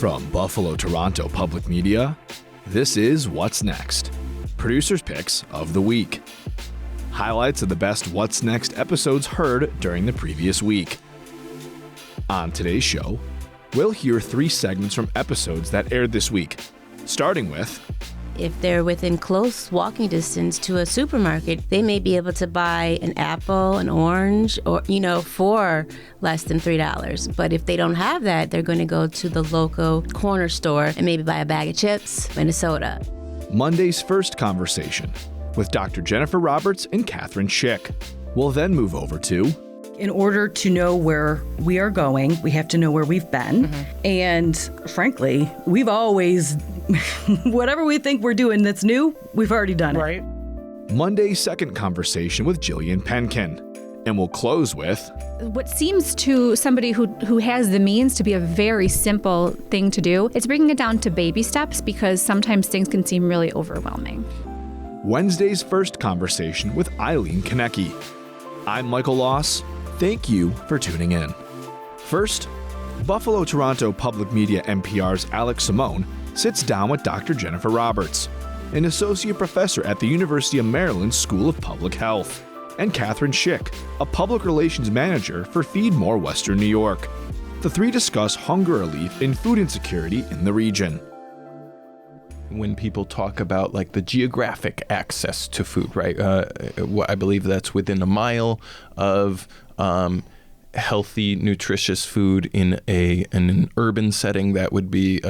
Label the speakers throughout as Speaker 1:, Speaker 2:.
Speaker 1: From Buffalo Toronto Public Media, this is What's Next, Producer's Picks of the Week. Highlights of the best What's Next episodes heard during the previous week. On today's show, we'll hear 3 segments from episodes that aired this week, starting with...
Speaker 2: If they're within close walking distance to a supermarket, they may be able to buy an apple, an orange, or, for less than $3. But if they don't have that, they're going to go to the local corner store and maybe buy a bag of chips and a soda.
Speaker 1: Monday's first conversation with Dr. Jennifer Roberts and Catherine Shick. We'll then move over to...
Speaker 3: In order to know where we are going, we have to know where we've been. Mm-hmm. And frankly, we've always, whatever we think we're doing that's new, we've already done it.
Speaker 4: Right.
Speaker 1: Monday's second conversation with Jillian Penkin. And we'll close with...
Speaker 5: What seems to somebody who has the means to be a very simple thing to do, it's bringing it down to baby steps because sometimes things can seem really overwhelming.
Speaker 1: Wednesday's first conversation with Eileen Kineke. I'm Michael Loss. Thank you for tuning in. First, Buffalo Toronto Public Media NPR's Alex Simone sits down with Dr. Jennifer Roberts, an associate professor at the University of Maryland School of Public Health, and Catherine Shick, a public relations manager for FeedMore Western New York. The 3 discuss hunger relief and food insecurity in the region.
Speaker 4: When people talk about like the geographic access to food, right? I believe that's within a mile of healthy, nutritious food in an urban setting. That would be,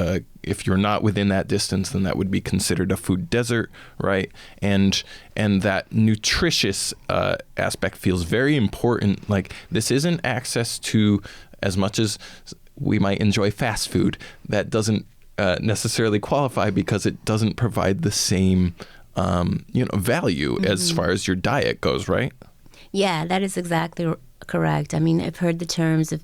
Speaker 4: if you're not within that distance, then that would be considered a food desert, right? And that nutritious aspect feels very important. Like this isn't access to, as much as we might enjoy fast food, that doesn't necessarily qualify because it doesn't provide the same value as far as your diet goes, right?
Speaker 2: Yeah, that is exactly correct. I mean, I've heard the terms of,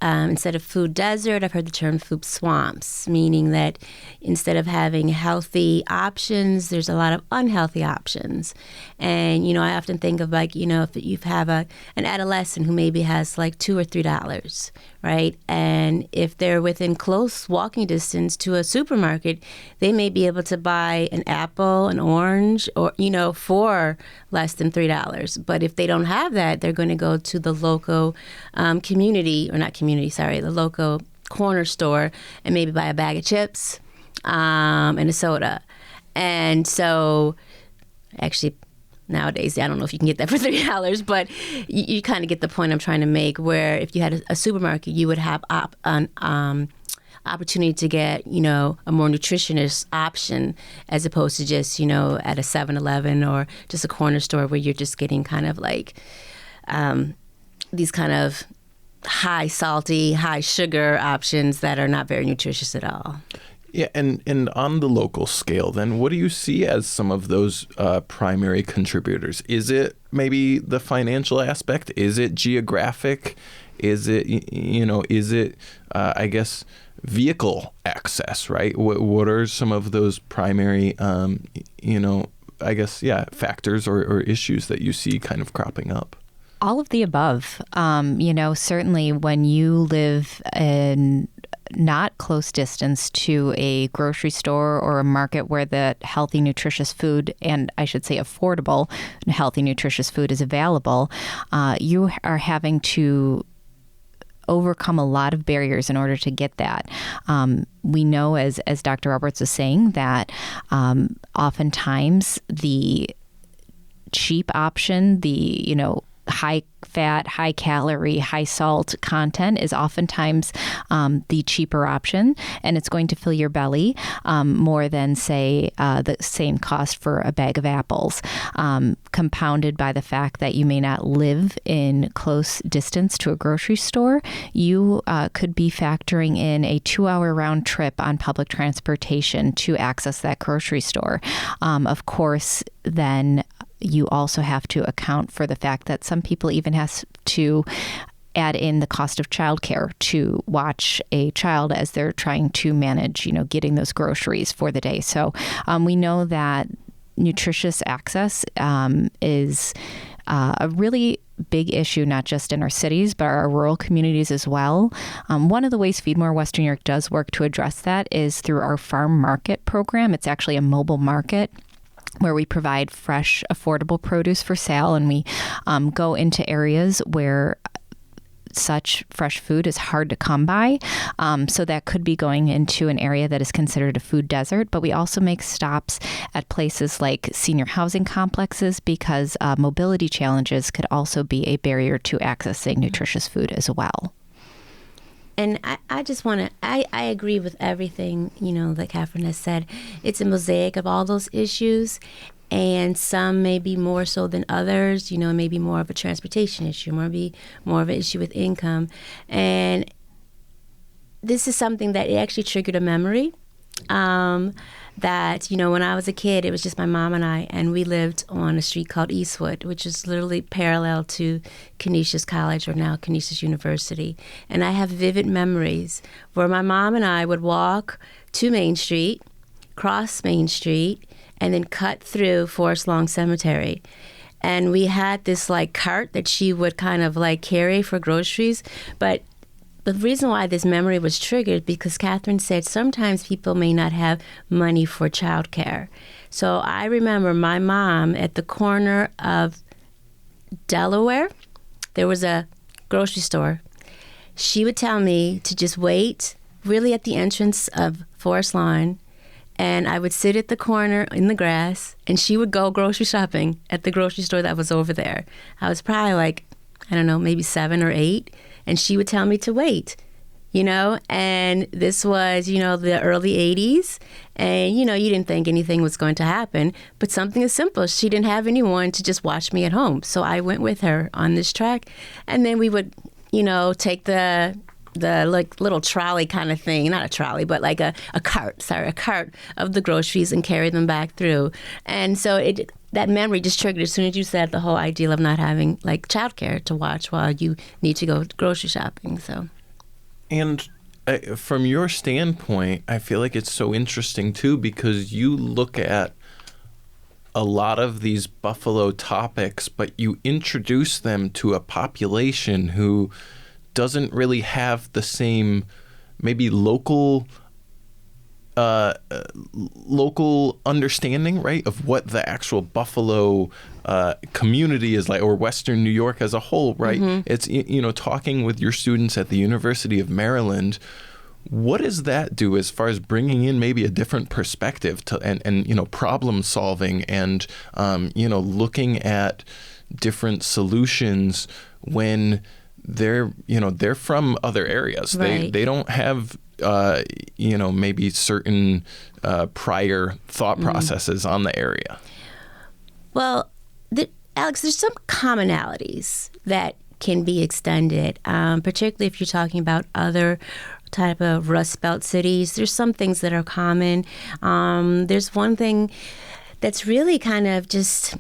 Speaker 2: instead of food desert, I've heard the term food swamps, meaning that instead of having healthy options, there's a lot of unhealthy options. And, I often think of if you have an adolescent who maybe has like $2 or $3, right? And if they're within close walking distance to a supermarket, they may be able to buy an apple, an orange, or, for less than $3. But if they don't have that, they're going to go to the local the local corner store and maybe buy a bag of chips and a soda. And so actually nowadays, I don't know if you can get that for $3, but you kind of get the point I'm trying to make, where if you had a supermarket, you would have an opportunity to get, a more nutritious option as opposed to just, at a 7-Eleven or just a corner store where you're just getting kind of like these kind of high salty, high sugar options that are not very nutritious at all.
Speaker 4: Yeah, and on the local scale, then, what do you see as some of those primary contributors? Is it maybe the financial aspect? Is it geographic? Is it, I guess, vehicle access, right? What are some of those primary, factors or issues that you see kind of cropping up?
Speaker 6: All of the above. Certainly when you live in not close distance to a grocery store or a market where the healthy, nutritious food, and I should say affordable, healthy, nutritious food is available, you are having to overcome a lot of barriers in order to get that. We know, as Dr. Roberts is saying, that oftentimes the cheap option, the, high fat, high calorie, high salt content is oftentimes the cheaper option, and it's going to fill your belly more than, say, the same cost for a bag of apples, compounded by the fact that you may not live in close distance to a grocery store. You could be factoring in a 2-hour round trip on public transportation to access that grocery store. Of course, then you also have to account for the fact that some people even have to add in the cost of childcare to watch a child as they're trying to manage, getting those groceries for the day. So we know that nutritious access is a really big issue, not just in our cities, but our rural communities as well. One of the ways FeedMore Western New York does work to address that is through our farm market program. It's actually a mobile market where we provide fresh, affordable produce for sale, and we go into areas where such fresh food is hard to come by. So that could be going into an area that is considered a food desert. But we also make stops at places like senior housing complexes because mobility challenges could also be a barrier to accessing nutritious food as well.
Speaker 2: And I just want to, I agree with everything, that Catherine has said. It's a mosaic of all those issues. And some may be more so than others, maybe more of a transportation issue, maybe more of an issue with income. And this is something that it actually triggered a memory that, when I was a kid, it was just my mom and we lived on a street called Eastwood, which is literally parallel to Canisius College, or now Canisius University. And I have vivid memories where my mom and I would walk to Main Street, cross Main Street, and then cut through Forest Lawn Cemetery. And we had this cart that she would kind of carry for groceries. But the reason why this memory was triggered, because Catherine said sometimes people may not have money for childcare. So I remember my mom at the corner of Delaware, there was a grocery store. She would tell me to just wait really at the entrance of Forest Lawn, and I would sit at the corner in the grass, and she would go grocery shopping at the grocery store that was over there. I was probably maybe 7 or 8, and she would tell me to wait, and this was, the early 80s, and, you didn't think anything was going to happen, but something as simple. She didn't have anyone to just watch me at home, so I went with her on this trek, and then we would, take the little trolley kind of thing, not a trolley, but a cart of the groceries and carry them back through. And so that memory just triggered as soon as you said the whole idea of not having childcare to watch while you need to go grocery shopping. So,
Speaker 4: and from your standpoint, I feel like it's so interesting too, because you look at a lot of these Buffalo topics, but you introduce them to a population who doesn't really have the same maybe local understanding, right, of what the actual Buffalo community is like, or Western New York as a whole, right? Mm-hmm. It's, talking with your students at the University of Maryland, what does that do as far as bringing in maybe a different perspective to and problem solving and looking at different solutions when they're from other areas.
Speaker 2: Right.
Speaker 4: They don't have maybe certain prior thought processes on the area.
Speaker 2: Well, Alex, there's some commonalities that can be extended, particularly if you're talking about other type of Rust Belt cities. There's some things that are common. There's one thing that's really kind of just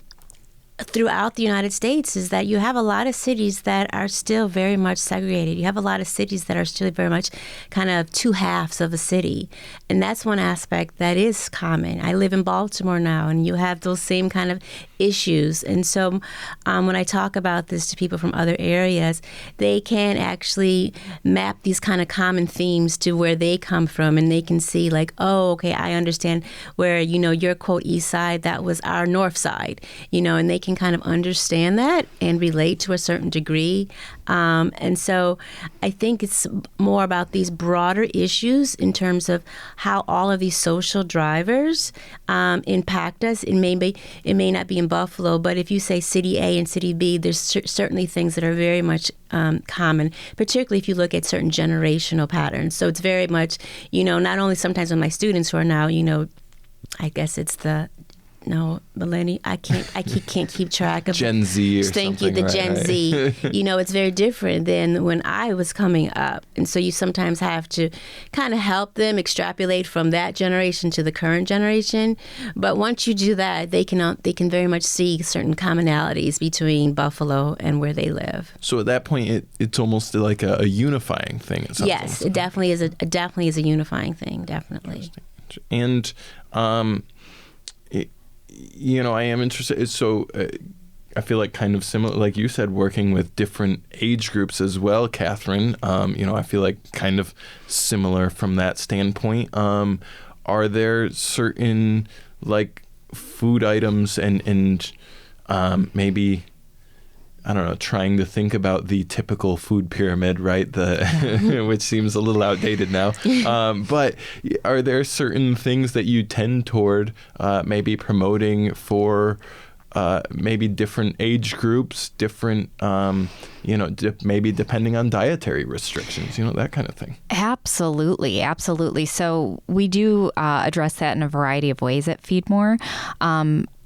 Speaker 2: throughout the United States is that you have a lot of cities that are still very much segregated. You have a lot of cities that are still very much kind of two halves of a city. And that's one aspect that is common. I live in Baltimore now, and you have those same kind of issues. And so when I talk about this to people from other areas, they can actually map these kind of common themes to where they come from, and they can see oh, okay, I understand where, your quote east side, that was our north side, and they can kind of understand that and relate to a certain degree. And so I think it's more about these broader issues in terms of how all of these social drivers impact us. It may not be in Buffalo, but if you say city A and city B, there's certainly things that are very much common, particularly if you look at certain generational patterns. So it's very much, not only sometimes with my students who are now, I guess it's millennial. I can't keep track of
Speaker 4: Gen Z or
Speaker 2: Thank
Speaker 4: something.
Speaker 2: You, the Gen Z. It's very different than when I was coming up, and so you sometimes have to kind of help them extrapolate from that generation to the current generation. But once you do that, they can very much see certain commonalities between Buffalo and where they live.
Speaker 4: So at that point, it's almost like a unifying thing.
Speaker 2: Yes, it definitely is. It definitely is a unifying thing. Definitely.
Speaker 4: And I am interested. So I feel like kind of similar, like you said, working with different age groups as well, Catherine. I feel like kind of similar from that standpoint. Are there certain like food items and maybe, I don't know, trying to think about the typical food pyramid, right? Which seems a little outdated now. But are there certain things that you tend toward maybe promoting for maybe different age groups, different, maybe depending on dietary restrictions, that kind of thing?
Speaker 6: Absolutely. Absolutely. So we do address that in a variety of ways at FeedMore.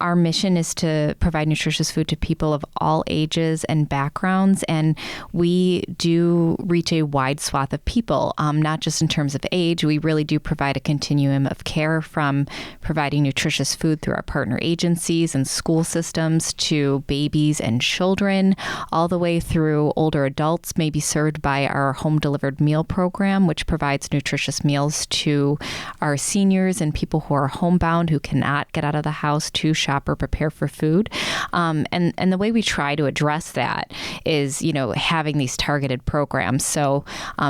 Speaker 6: Our mission is to provide nutritious food to people of all ages and backgrounds, and we do reach a wide swath of people, not just in terms of age. We really do provide a continuum of care, from providing nutritious food through our partner agencies and school systems to babies and children, all the way through older adults, maybe served by our home-delivered meal program, which provides nutritious meals to our seniors and people who are homebound, who cannot get out of the house to shop or prepare for food. And the way we try to address that is, having these targeted programs. So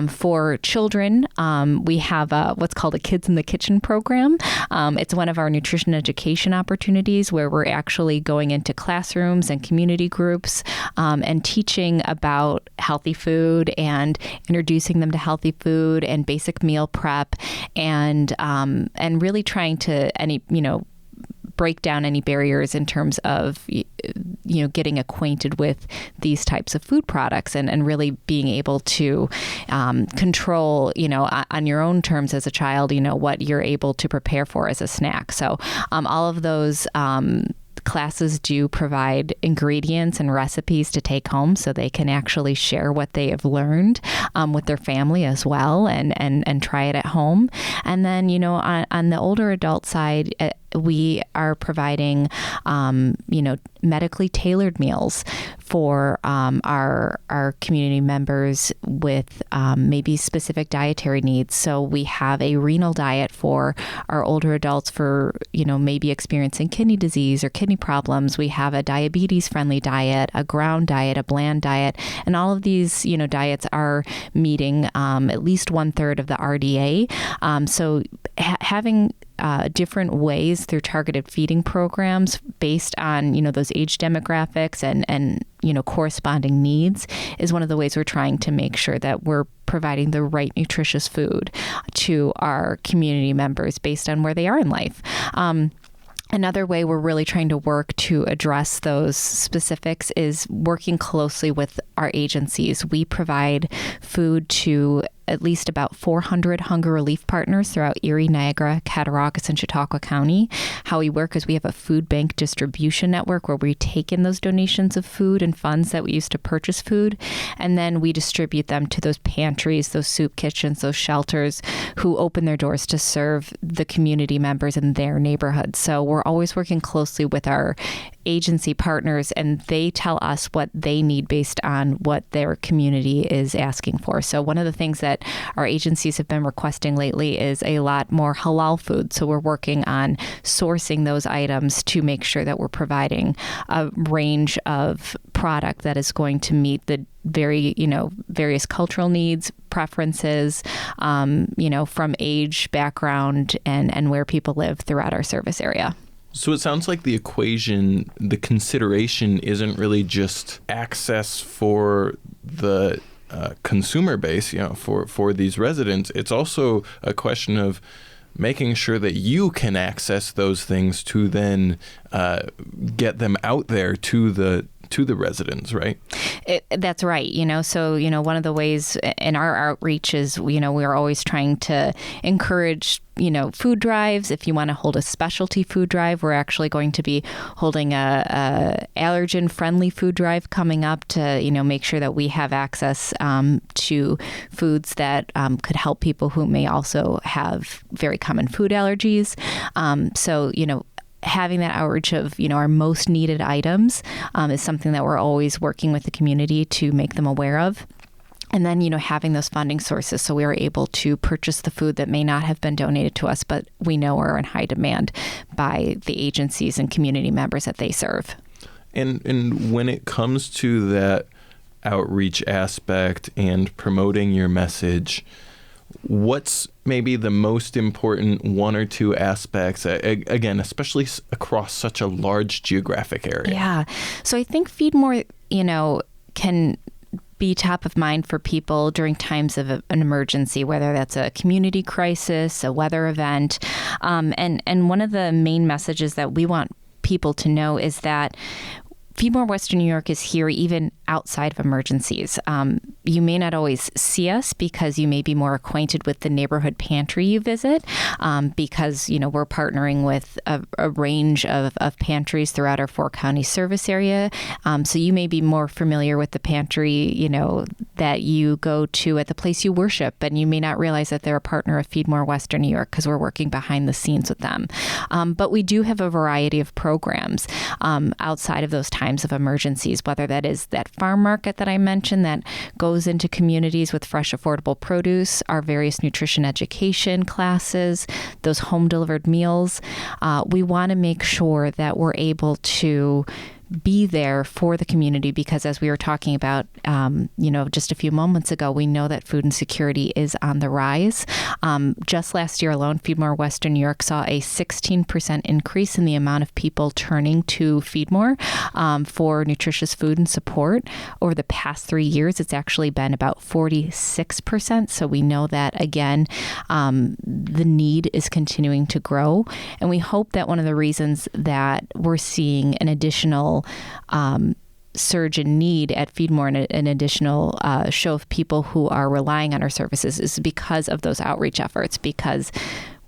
Speaker 6: for children, we have what's called a Kids in the Kitchen program. It's one of our nutrition education opportunities where we're actually going into classrooms and community groups and teaching about healthy food and introducing them to healthy food and basic meal prep and really trying to break down any barriers in terms of, getting acquainted with these types of food products and really being able to control, on your own terms as a child, what you're able to prepare for as a snack. So all of those classes do provide ingredients and recipes to take home so they can actually share what they have learned with their family as well and try it at home. And then, on the older adult side, we are providing, medically tailored meals for our community members with maybe specific dietary needs. So we have a renal diet for our older adults for, maybe experiencing kidney disease or kidney problems. We have a diabetes-friendly diet, a ground diet, a bland diet, and all of these, diets are meeting at least 1/3 of the RDA. So having different ways through targeted feeding programs based on, those age demographics and corresponding needs is one of the ways we're trying to make sure that we're providing the right nutritious food to our community members based on where they are in life. Another way we're really trying to work to address those specifics is working closely with our agencies. We provide food to at least about 400 hunger relief partners throughout Erie, Niagara, Cattaraugus, and Chautauqua County. How we work is we have a food bank distribution network where we take in those donations of food and funds that we use to purchase food, and then we distribute them to those pantries, those soup kitchens, those shelters who open their doors to serve the community members in their neighborhoods. So we're always working closely with our agency partners, and they tell us what they need based on what their community is asking for. So one of the things that our agencies have been requesting lately is a lot more halal food. So we're working on sourcing those items to make sure that we're providing a range of product that is going to meet the various cultural needs, preferences, from age, background, and where people live throughout our service area.
Speaker 4: So it sounds like the equation, the consideration isn't really just access for the consumer base, for these residents. It's also a question of making sure that you can access those things to then get them out there to the residents, right?
Speaker 6: That's right. So, one of the ways in our outreach is, we're always trying to encourage, food drives. If you want to hold a specialty food drive, we're actually going to be holding a allergen-friendly food drive coming up to, make sure that we have access to foods that could help people who may also have very common food allergies. So, having that outreach of, our most needed items is something that we're always working with the community to make them aware of. And then, having those funding sources so we are able to purchase the food that may not have been donated to us, but we know are in high demand by the agencies and community members that they serve.
Speaker 4: And when it comes to that outreach aspect and promoting your message, what's maybe the most important one or two aspects, again, especially across such a large geographic area?
Speaker 6: Yeah. So I think FeedMore, can be top of mind for people during times of an emergency, whether that's a community crisis, a weather event. And one of the main messages that we want people to know is that FeedMore Western New York is here even outside of emergencies. You may not always see us because you may be more acquainted with the neighborhood pantry you visit, because, we're partnering with a range of pantries throughout our 4-county service area. So you may be more familiar with the pantry, that you go to at the place you worship, and you may not realize that they're a partner of FeedMore Western New York because we're working behind the scenes with them. But we do have a variety of programs outside of those times of emergencies, whether that is that farm market that I mentioned that goes into communities with fresh, affordable produce, our various nutrition education classes, those home delivered meals. We want to make sure that we're able to be there for the community because, as we were talking about, just a few moments ago, we know that food insecurity is on the rise. Just last year alone, FeedMore Western New York saw a 16% increase in the amount of people turning to FeedMore for nutritious food and support. Over the past 3 years, it's actually been about 46%. So we know that, again, the need is continuing to grow. And we hope that one of the reasons that we're seeing an additional surge in need at FeedMore and an additional show of people who are relying on our services is because of those outreach efforts, because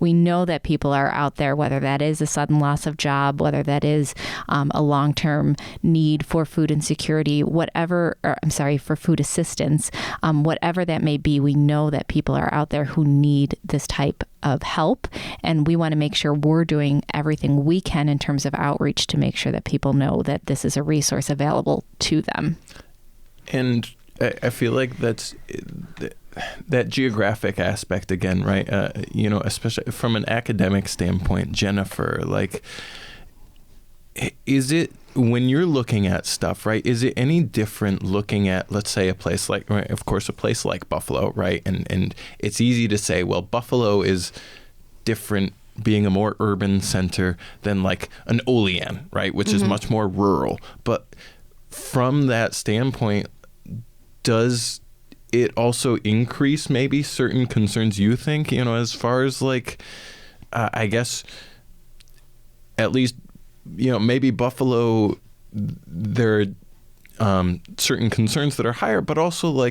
Speaker 6: we know that people are out there, whether that is a sudden loss of job, whether that is a long-term need for food insecurity, for food assistance, whatever that may be, we know that people are out there who need this type of help. And we want to make sure we're doing everything we can in terms of outreach to make sure that people know that this is a resource available to them.
Speaker 4: And I feel like that's that geographic aspect again, right? Especially from an academic standpoint, Jennifer, is it, when you're looking at stuff, right, is it any different looking at, let's say, a place like, right, of course, a place like Buffalo, right? And it's easy to say, well, Buffalo is different being a more urban center than like an Olean, right, which is much more rural. But from that standpoint, does it also increase maybe certain concerns you think, as far as I guess, at least, maybe Buffalo, there are certain concerns that are higher, but also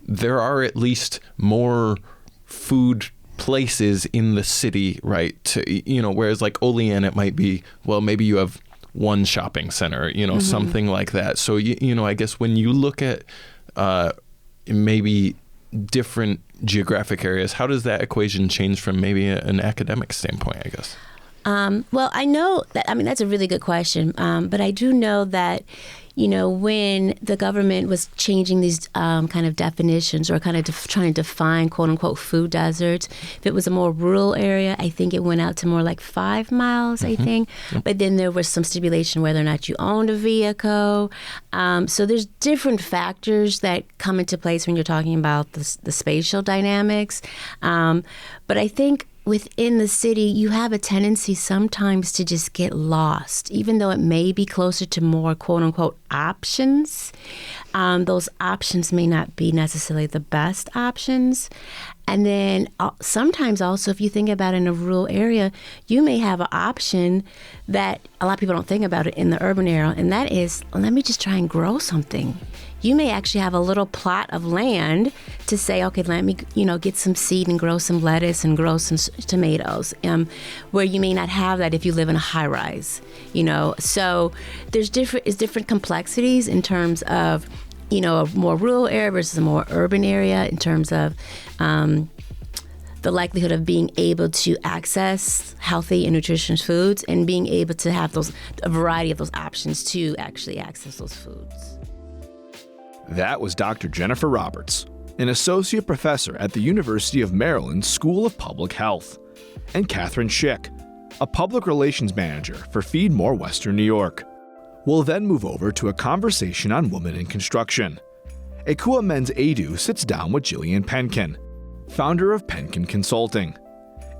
Speaker 4: there are at least more food places in the city, right? Whereas Olean, it might be, well, maybe you have one shopping center, something like that. So, I guess when you look at maybe different geographic areas, how does that equation change from maybe an academic standpoint, I guess?
Speaker 2: Well, I know that, that's a really good question. But I do know that, when the government was changing these kind of definitions or kind of trying to define, quote unquote, food deserts, if it was a more rural area, I think it went out to more like 5 miles, I think. Yep. But then there was some stipulation whether or not you owned a vehicle. So there's different factors that come into place when you're talking about the spatial dynamics. But I think within the city, you have a tendency sometimes to just get lost, even though it may be closer to more quote unquote options. Those options may not be necessarily the best options. And then sometimes also, if you think about it in a rural area, you may have an option that a lot of people don't think about it in the urban area, and that is, let me just try and grow something. You may actually have a little plot of land to say, okay, let me, get some seed and grow some lettuce and grow some tomatoes, where you may not have that if you live in a high rise, So there's different complexities in terms of, a more rural area versus a more urban area in terms of the likelihood of being able to access healthy and nutritious foods and being able to have a variety of those options to actually access those foods.
Speaker 1: That was Dr. Jennifer Roberts, an associate professor at the University of Maryland School of Public Health, and Catherine Shick, a public relations manager for FeedMore Western New York. We'll then move over to a conversation on women in construction. Ekua Mends-Aidoo sits down with Jillian Penkin, founder of Penkin Consulting,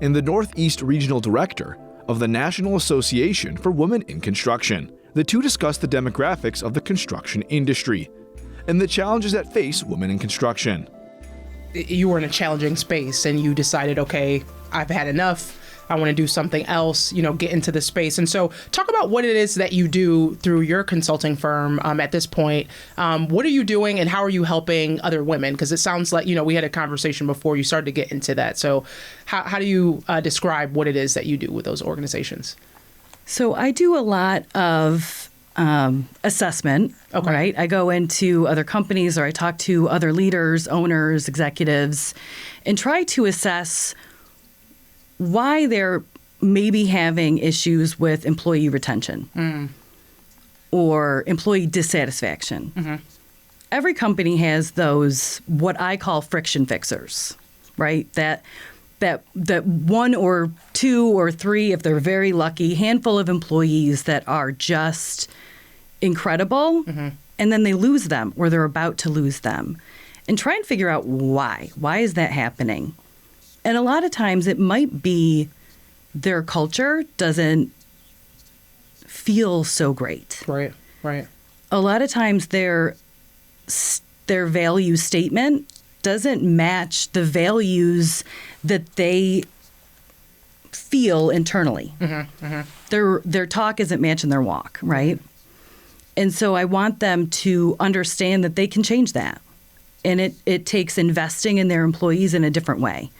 Speaker 1: and the Northeast Regional Director of the National Association for Women in Construction. The two discuss the demographics of the construction industry and the challenges that face women in construction.
Speaker 7: You were in a challenging space and you decided, okay, I've had enough. I want to do something else, get into the space. And so talk about what it is that you do through your consulting firm at this point. What are you doing and how are you helping other women? Because it sounds like, we had a conversation before you started to get into that. So how do you describe what it is that you do with those organizations?
Speaker 3: So I do a lot of assessment,
Speaker 7: Okay.
Speaker 3: right? I go into other companies or I talk to other leaders, owners, executives, and try to assess why they're maybe having issues with employee retention or employee dissatisfaction. Mm-hmm. Every company has those, what I call friction fixers, right? That one or two or three, if they're very lucky, handful of employees that are just incredible, and then they lose them or they're about to lose them. And try and figure out why. Why is that happening? And a lot of times it might be their culture doesn't feel so great.
Speaker 7: Right.
Speaker 3: A lot of times their value statement doesn't match the values that they feel internally. Their talk isn't matching their walk, right? And so I want them to understand that they can change that. And it takes investing in their employees in a different way.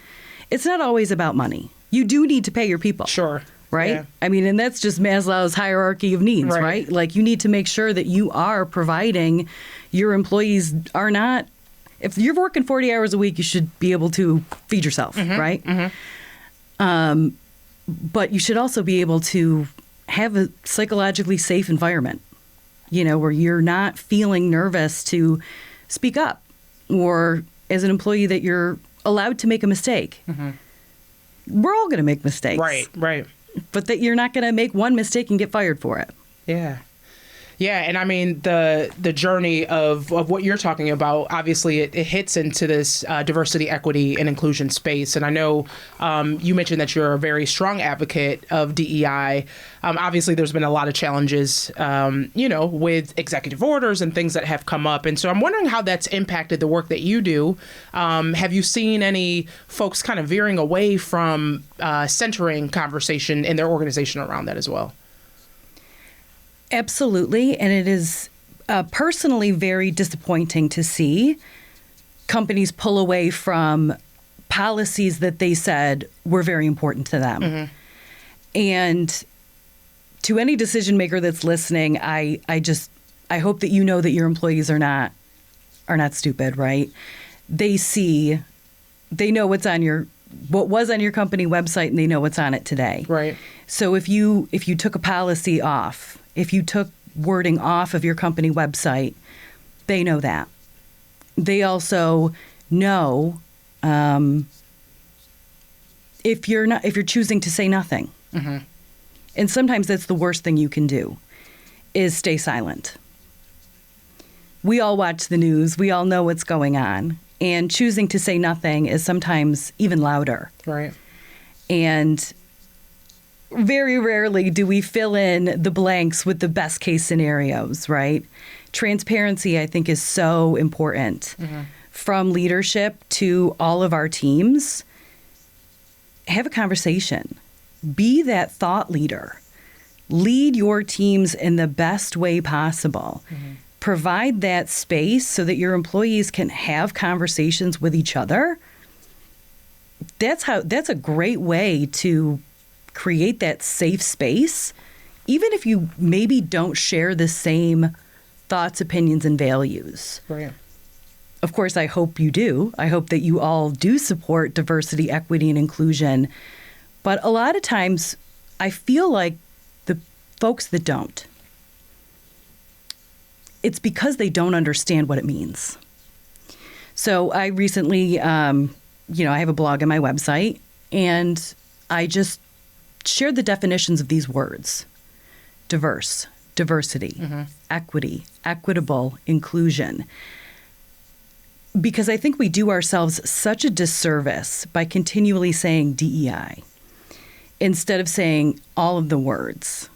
Speaker 3: It's not always about money. You do need to pay your people.
Speaker 7: Sure.
Speaker 3: Right?
Speaker 7: Yeah.
Speaker 3: I mean, and that's just Maslow's hierarchy of needs, right? Like you need to make sure that you are providing your employees are not, if you're working 40 hours a week, you should be able to feed yourself, right? But you should also be able to have a psychologically safe environment, where you're not feeling nervous to speak up or as an employee that you're allowed to make a mistake. We're all going to make mistakes.
Speaker 7: Right.
Speaker 3: But that you're not going to make one mistake and get fired for it.
Speaker 7: Yeah. And I mean, the journey of what you're talking about, obviously it hits into this diversity, equity, and inclusion space. And I know you mentioned that you're a very strong advocate of DEI. Obviously, there's been a lot of challenges, with executive orders and things that have come up. And so I'm wondering how that's impacted the work that you do. Have you seen any folks kind of veering away from centering conversation in their organization around that as well?
Speaker 3: Absolutely. And it is personally very disappointing to see companies pull away from policies that they said were very important to them. And to any decision maker that's listening, I hope that you know that your employees are not stupid, right? They know what was on your company website and they know what's on it today.
Speaker 7: Right.
Speaker 3: So if you took a policy off, if you took wording off of your company website, they know that. They also know if you're choosing to say nothing. And sometimes that's the worst thing you can do, is stay silent. We all watch the news. We all know what's going on. And choosing to say nothing is sometimes even louder.
Speaker 7: Right.
Speaker 3: And very rarely do we fill in the blanks with the best case scenarios, right? Transparency, I think, is so important. From leadership to all of our teams. Have a conversation. Be that thought leader. Lead your teams in the best way possible. Provide that space so that your employees can have conversations with each other. That's a great way to create that safe space, even if you maybe don't share the same thoughts, opinions, and values.
Speaker 7: Right.
Speaker 3: Of course, I hope you do. I hope that you all do support diversity, equity, and inclusion. But a lot of times, I feel like the folks that don't, it's because they don't understand what it means. So I recently, I have a blog on my website, and I just shared the definitions of these words: diverse, diversity, equity, equitable inclusion. Because I think we do ourselves such a disservice by continually saying DEI instead of saying all of the words.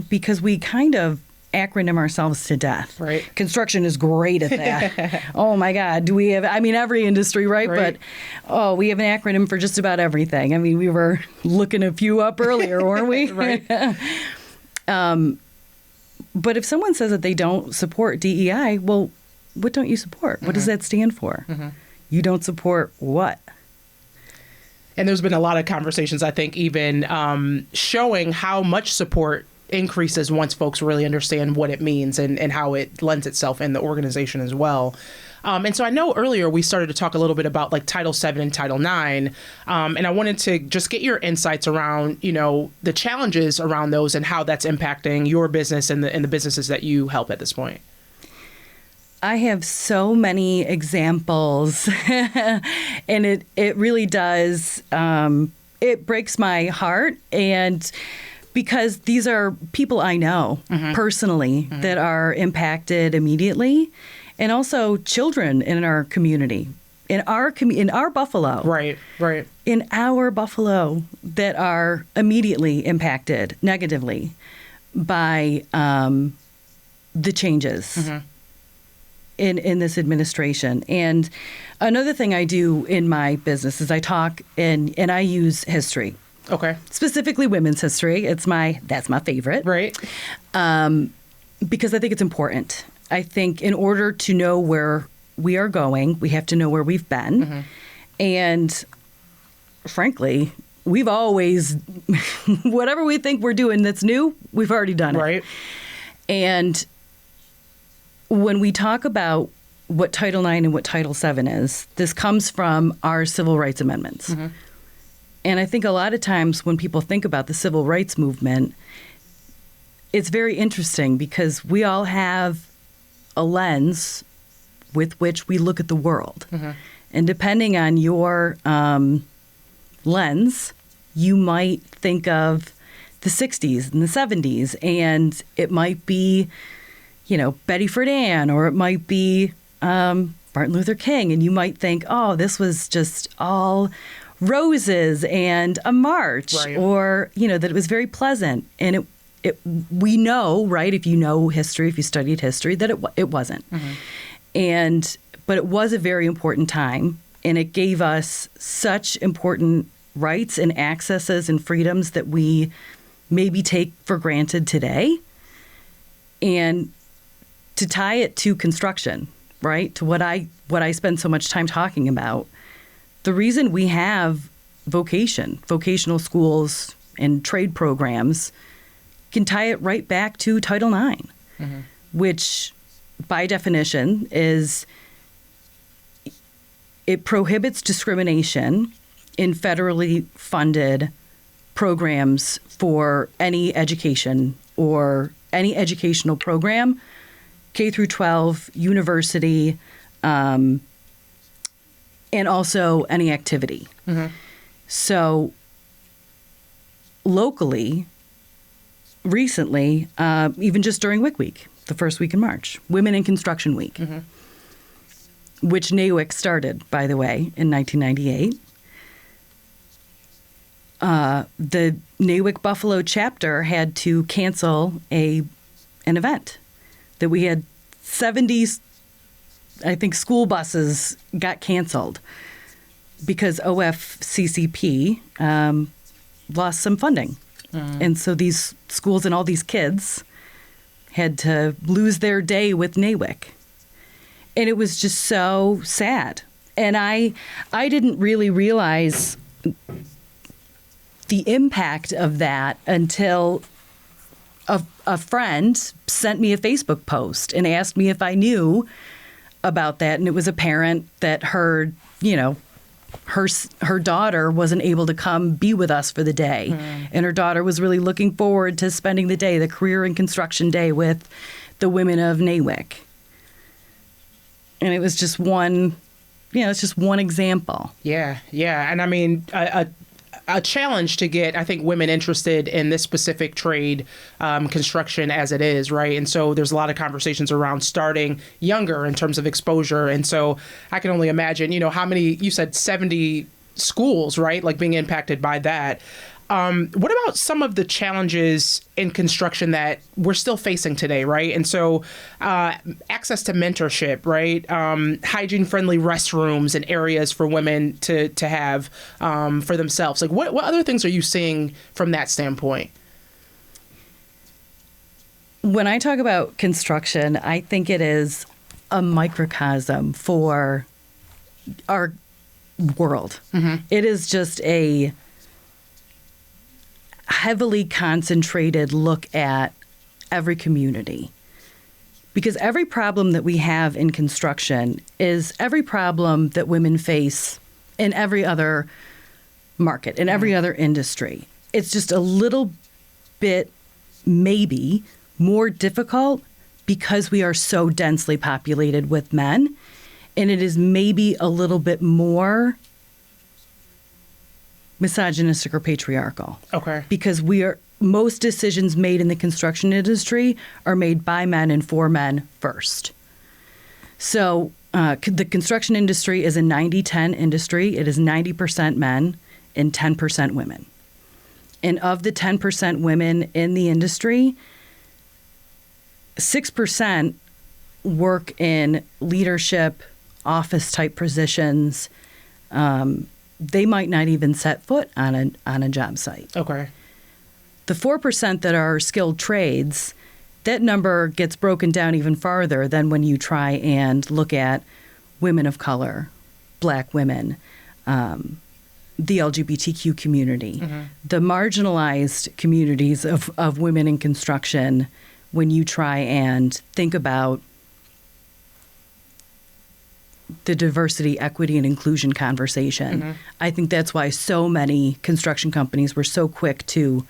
Speaker 3: Because we kind of acronym ourselves to death.
Speaker 7: Right.
Speaker 3: Construction is great at that. Oh my God. Do we have, I mean, every industry, right? But, we have an acronym for just about everything. I mean, we were looking a few up earlier, weren't we?
Speaker 7: Right.
Speaker 3: But if someone says that they don't support DEI, well, what don't you support? What does that stand for? You don't support what?
Speaker 7: And there's been a lot of conversations, I think, even showing how much support increases once folks really understand what it means and how it lends itself in the organization as well. And so I know earlier we started to talk a little bit about like Title VII and Title IX, and I wanted to just get your insights around, the challenges around those and how that's impacting your business and the businesses that you help at this point.
Speaker 3: I have so many examples, and it really does. It breaks my heart, and because these are people I know personally that are impacted immediately, and also children in our community, in our Buffalo,
Speaker 7: right,
Speaker 3: in our Buffalo that are immediately impacted negatively by the changes. In this administration. And another thing I do in my business is I talk and I use history.
Speaker 7: Okay.
Speaker 3: Specifically women's history. That's my favorite.
Speaker 7: Right.
Speaker 3: Because I think it's important. I think in order to know where we are going, we have to know where we've been. And frankly, we've always, whatever we think we're doing that's new, we've already done it.
Speaker 7: Right.
Speaker 3: And when we talk about what Title IX and what Title VII is, this comes from our civil rights amendments. And I think a lot of times when people think about the civil rights movement, it's very interesting because we all have a lens with which we look at the world. And depending on your lens, you might think of the 60s and the 70s, and it might be Betty Friedan, or it might be Martin Luther King, and you might think, oh, this was just all roses and a march,
Speaker 7: right.
Speaker 3: or that it was very pleasant. And we know, right? If you know history, if you studied history, that it wasn't. But it was a very important time, and it gave us such important rights and accesses and freedoms that we maybe take for granted today. And to tie it to construction, right, to what I spend so much time talking about, the reason we have vocational schools and trade programs can tie it right back to Title IX, which by definition is it prohibits discrimination in federally funded programs for any education or any educational program, K through 12, university, and also any activity. So locally, recently, even just during WIC Week, the first week in March, Women in Construction Week, which NAWIC started, by the way, in 1998. The NAWIC Buffalo chapter had to cancel an event that we had 70, I think, school buses got canceled because OFCCP lost some funding. And so these schools and all these kids had to lose their day with NAWIC. And it was just so sad. And I didn't really realize the impact of that until a friend sent me a Facebook post and asked me if I knew about that. And it was a parent that heard, her daughter wasn't able to come be with us for the day. And her daughter was really looking forward to spending the day, the career and construction day, with the women of NAWIC. And it was just one, it's just one example.
Speaker 7: Yeah. And I mean, a challenge to get, I think, women interested in this specific trade, construction as it is, right? And so there's a lot of conversations around starting younger in terms of exposure. And so I can only imagine, how many, you said 70 schools, right? Like being impacted by that. What about some of the challenges in construction that we're still facing today, right? And so access to mentorship, right? Hygiene-friendly restrooms and areas for women to have for themselves. Like what other things are you seeing from that standpoint?
Speaker 3: When I talk about construction, I think it is a microcosm for our world. Mm-hmm. It is just a heavily concentrated look at every community, because every problem that we have in construction is every problem that women face in every other market, in every other industry. It's just a little bit maybe more difficult because we are so densely populated with men, and it is maybe a little bit more misogynistic or patriarchal.
Speaker 7: Okay.
Speaker 3: Because most decisions made in the construction industry are made by men and for men first. So the construction industry is a 90-10 industry. It is 90% men and 10% women. And of the 10% women in the industry, 6% work in leadership, office-type positions. They might not even set foot on a job site.
Speaker 7: Okay.
Speaker 3: The 4% that are skilled trades, that number gets broken down even farther than when you try and look at women of color, Black women, the LGBTQ community, the marginalized communities of women in construction. When you try and think about the diversity, equity, and inclusion conversation. I think that's why so many construction companies were so quick to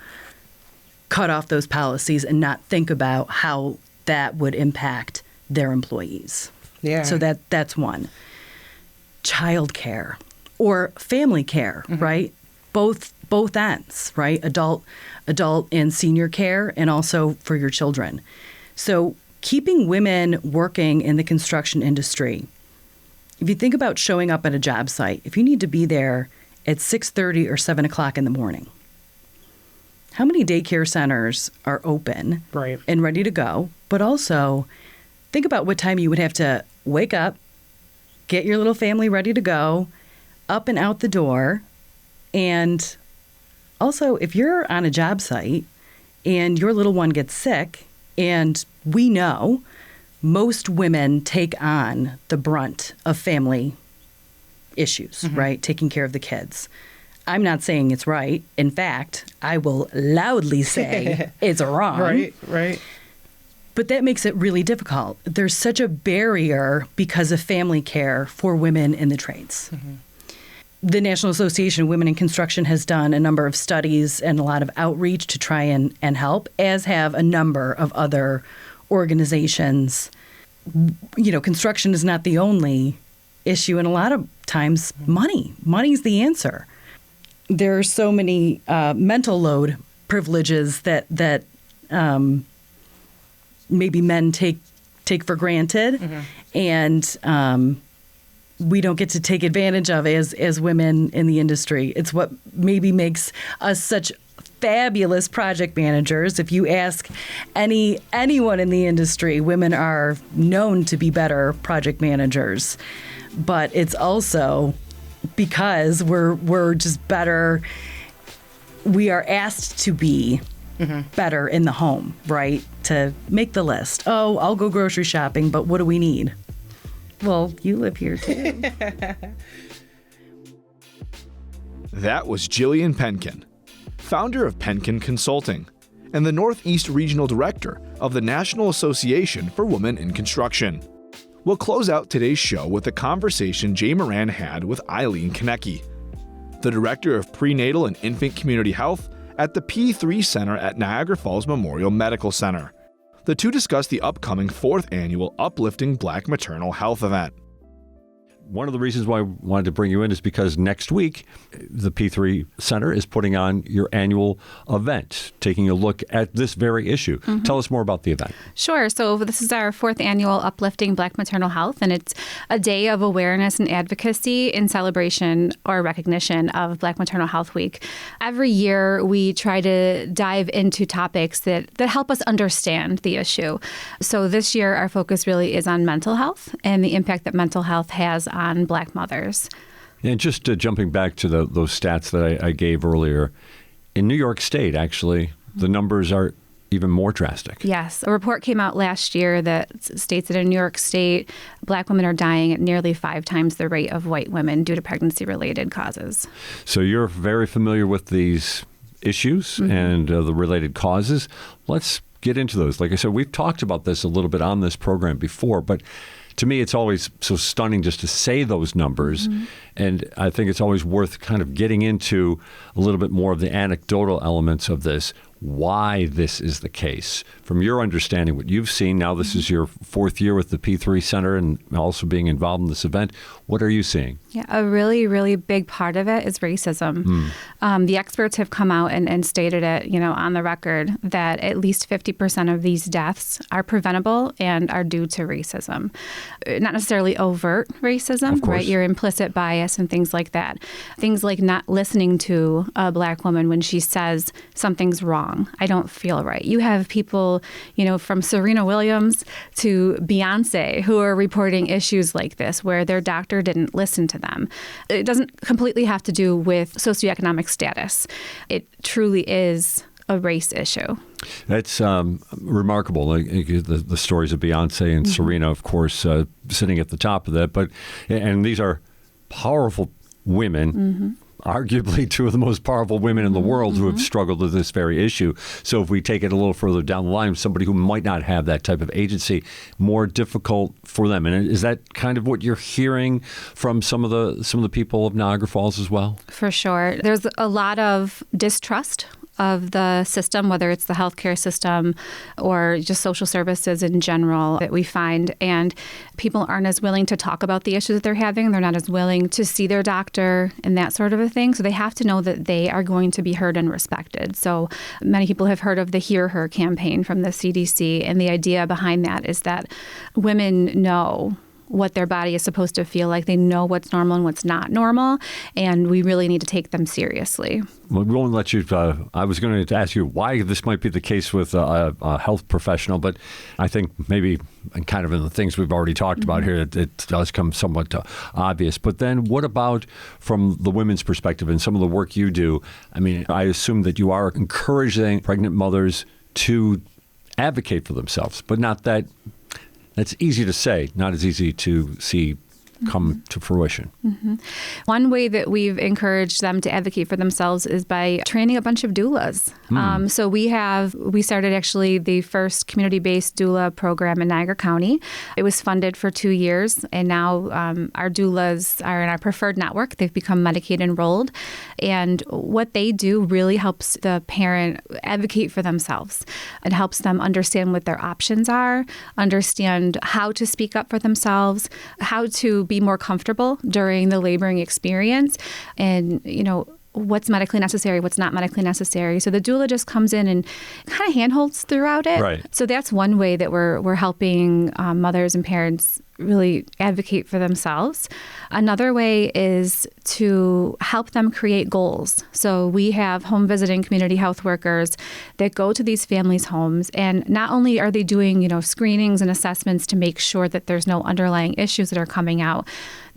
Speaker 3: cut off those policies and not think about how that would impact their employees.
Speaker 7: Yeah.
Speaker 3: So that's one. Childcare or family care, right? Both ends, right? Adult and senior care, and also for your children. So keeping women working in the construction industry. If you think about showing up at a job site, if you need to be there at 6:30 or 7 o'clock in the morning, how many daycare centers are open and ready to go? But also think about what time you would have to wake up, get your little family ready to go, up and out the door. And also, if you're on a job site and your little one gets sick, and we know most women take on the brunt of family issues, right? Taking care of the kids. I'm not saying it's right. In fact, I will loudly say it's wrong.
Speaker 7: Right.
Speaker 3: But that makes it really difficult. There's such a barrier because of family care for women in the trades. The National Association of Women in Construction has done a number of studies and a lot of outreach to try and help, as have a number of other organizations. Construction is not the only issue, and a lot of times money's the answer. There are so many mental load privileges that maybe men take for granted, and we don't get to take advantage of as women in the industry. It's what maybe makes us such fabulous project managers. If you ask anyone in the industry, women are known to be better project managers. But it's also because we're just better. We are asked to be better in the home, right? To make the list. Oh, I'll go grocery shopping, but what do we need? Well, you live here too.
Speaker 1: That was Jillian Penkin, founder of Penkin Consulting and the Northeast Regional Director of the National Association for Women in Construction. We'll close out today's show with a conversation Jay Moran had with Eileen Kineke, the Director of Prenatal and Infant Community Health at the P3 Center at Niagara Falls Memorial Medical Center. The two discussed the upcoming 4th annual Uplifting Black Maternal Health event.
Speaker 8: one of the reasons why I wanted to bring you in is because next week, the P3 Center is putting on your annual event, taking a look at this very issue. Tell us more about the event.
Speaker 5: Sure. So this is our 4th annual Uplifting Black Maternal Health, and it's a day of awareness and advocacy in celebration or recognition of Black Maternal Health Week. Every year, we try to dive into topics that help us understand the issue. So this year, our focus really is on mental health and the impact that mental health has on Black mothers.
Speaker 8: And just jumping back to those stats that I gave earlier, in New York State, actually, the numbers are even more drastic.
Speaker 5: Yes. A report came out last year that states that in New York State, Black women are dying at nearly 5 times the rate of white women due to pregnancy-related causes.
Speaker 8: So you're very familiar with these issues and the related causes. Let's get into those. Like I said, we've talked about this a little bit on this program before, but to me, it's always so stunning just to say those numbers. And I think it's always worth kind of getting into a little bit more of the anecdotal elements of this, why this is the case. From your understanding, what you've seen, now this is your 4th year with the P3 Center and also being involved in this event, what are you seeing?
Speaker 5: Yeah, a really, really big part of it is racism. The experts have come out and stated it, on the record that at least 50% of these deaths are preventable and are due to racism. Not necessarily overt racism, right? Your implicit bias and things like that. Things like not listening to a Black woman when she says something's wrong. I don't feel right. You have people, from Serena Williams to Beyonce who are reporting issues like this where their doctor didn't listen to them. It doesn't completely have to do with socioeconomic status. It truly is a race issue.
Speaker 8: That's remarkable. The stories of Beyonce and Serena, of course, sitting at the top of that. And these are powerful women, arguably 2 of the most powerful women in the world who have struggled with this very issue. So if we take it a little further down the line, somebody who might not have that type of agency, more difficult for them. And is that kind of what you're hearing from some of the people of Niagara Falls as well?
Speaker 5: For sure. There's a lot of distrust of the system, whether it's the healthcare system or just social services in general that we find. And people aren't as willing to talk about the issues that they're having. They're not as willing to see their doctor and that sort of a thing. So they have to know that they are going to be heard and respected. So many people have heard of the Hear Her campaign from the CDC. And the idea behind that is that women know what their body is supposed to feel like. They know what's normal and what's not normal, and we really need to take them seriously.
Speaker 8: Well, we won't let you, I was going to ask you why this might be the case with a health professional, but I think maybe kind of in the things we've already talked about here, it does come somewhat obvious. But then what about from the women's perspective and some of the work you do? I mean, I assume that you are encouraging pregnant mothers to advocate for themselves, but not that. That's easy to say, not as easy to see come to fruition.
Speaker 5: One way that we've encouraged them to advocate for themselves is by training a bunch of doulas. So we started actually the first community-based doula program in Niagara County. It was funded for 2 years, and now our doulas are in our preferred network. They've become Medicaid enrolled, and what they do really helps the parent advocate for themselves. It helps them understand what their options are, understand how to speak up for themselves, how to be more comfortable during the laboring experience, and what's medically necessary, what's not medically necessary. So the doula just comes in and kind of handholds throughout it.
Speaker 8: Right.
Speaker 5: So that's one way that we're helping mothers and parents really advocate for themselves. Another way is to help them create goals. So we have home visiting community health workers that go to these families' homes, and not only are they doing, screenings and assessments to make sure that there's no underlying issues that are coming out,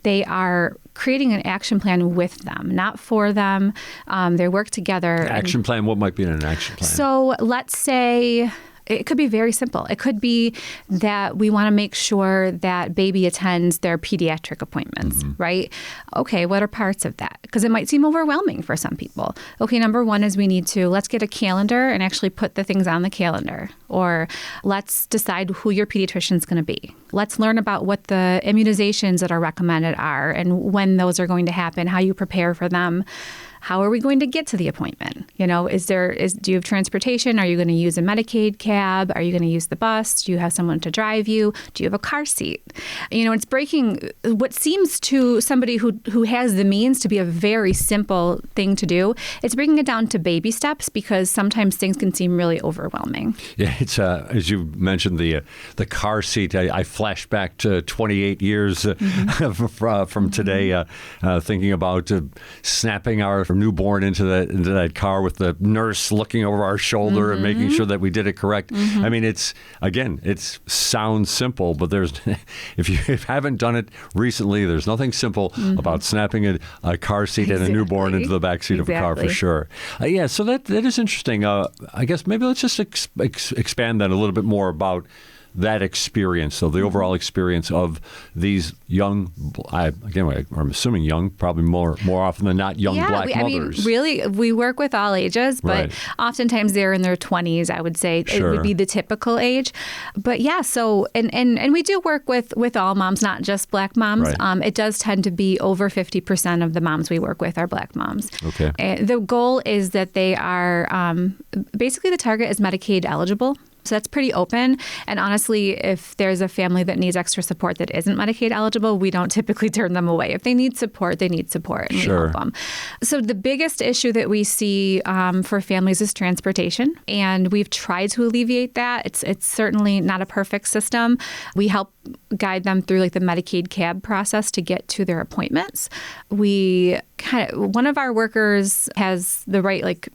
Speaker 5: they are creating an action plan with them, not for them. They work together.
Speaker 8: Action plan? What might be in an action plan?
Speaker 5: So let's say it could be very simple. It could be that we want to make sure that baby attends their pediatric appointments, right? Okay, what are parts of that? Because it might seem overwhelming for some people. Okay, number one is let's get a calendar and actually put the things on the calendar. Or let's decide who your pediatrician is going to be. Let's learn about what the immunizations that are recommended are and when those are going to happen, how you prepare for them. How are we going to get to the appointment? Do you have transportation? Are you going to use a Medicaid cab? cab? Are you going to use the bus? Do you have someone to drive you? Do you have a car seat? It's breaking what seems to somebody who has the means to be a very simple thing to do. It's breaking it down to baby steps, because sometimes things can seem really overwhelming.
Speaker 8: Yeah, it's as you mentioned the car seat. I flashed back to 28 years from today, thinking about snapping our newborn into that car with the nurse looking over our shoulder and making sure that we did it correct. I mean, it sounds simple, but if you haven't done it recently, there's nothing simple about snapping a car seat and a newborn into the back seat of a car, for sure. So that is interesting. I guess maybe let's just expand that a little bit more about that experience, so the overall experience of these young, I'm assuming young, probably more often than not, young Black mothers. I mean,
Speaker 5: really, we work with all ages, but oftentimes they're in their 20s, I would say. It would be the typical age. But so, and we do work with all moms, not just Black moms. It does tend to be over 50% of the moms we work with are Black moms.
Speaker 8: Okay.
Speaker 5: The goal is that they are, basically the target is Medicaid eligible. So that's pretty open. And honestly, if there's a family that needs extra support that isn't Medicaid eligible, we don't typically turn them away. If they need support, they need support, and we help them. So the biggest issue that we see for families is transportation, and we've tried to alleviate that. It's certainly not a perfect system. We help guide them through the Medicaid cab process to get to their appointments. One of our workers has the right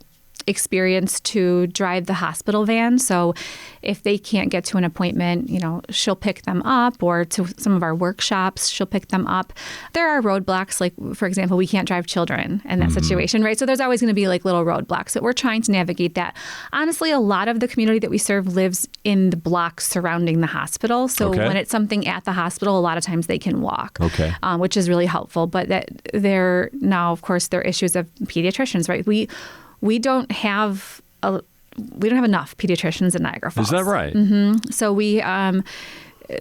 Speaker 5: experience to drive the hospital van. So if they can't get to an appointment, she'll pick them up, or to some of our workshops, she'll pick them up. There are roadblocks, for example, we can't drive children in that situation, right? So there's always going to be little roadblocks that we're trying to navigate that. Honestly, a lot of the community that we serve lives in the blocks surrounding the hospital. So when it's something at the hospital, a lot of times they can walk, which is really helpful. But now, of course, there are issues of pediatricians, right? We don't have enough pediatricians in Niagara Falls.
Speaker 8: Is that right?
Speaker 5: Mm-hmm. So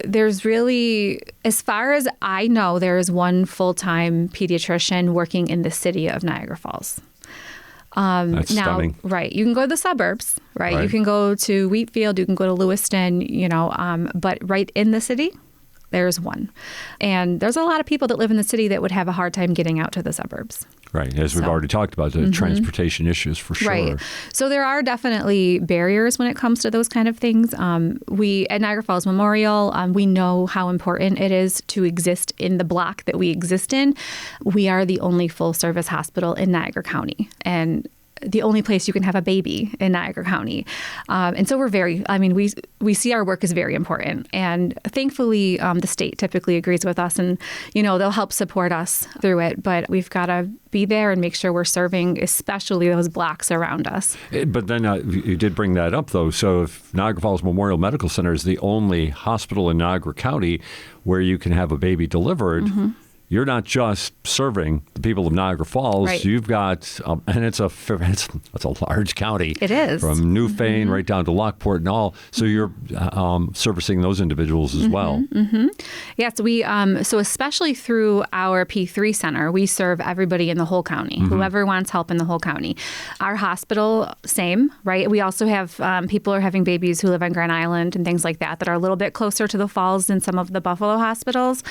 Speaker 5: there's really, as far as I know, there is one full-time pediatrician working in the city of Niagara Falls.
Speaker 8: That's stunning.
Speaker 5: Right. You can go to the suburbs, right? You can go to Wheatfield, you can go to Lewiston, but right in the city, there's one. And there's a lot of people that live in the city that would have a hard time getting out to the suburbs.
Speaker 8: Right, as we've already talked about, the transportation issues for sure.
Speaker 5: Right. So there are definitely barriers when it comes to those kind of things. We, at Niagara Falls Memorial, we know how important it is to exist in the block that we exist in. We are the only full-service hospital in Niagara County, and the only place you can have a baby in Niagara County. And so we see our work as very important. And thankfully, the state typically agrees with us, and, they'll help support us through it. But we've got to be there and make sure we're serving, especially those blocks around us.
Speaker 8: But then you did bring that up, though. So if Niagara Falls Memorial Medical Center is the only hospital in Niagara County where you can have a baby delivered, you're not just serving the people of Niagara Falls.
Speaker 5: Right.
Speaker 8: You've got, and it's a large county.
Speaker 5: It is.
Speaker 8: From Newfane right down to Lockport and all. So you're servicing those individuals as well.
Speaker 5: Yes, we. So especially through our P3 center, we serve everybody in the whole county. Whoever wants help in the whole county. Our hospital, same, right? We also have people who are having babies who live on Grand Island and things like that are a little bit closer to the falls than some of the Buffalo hospitals.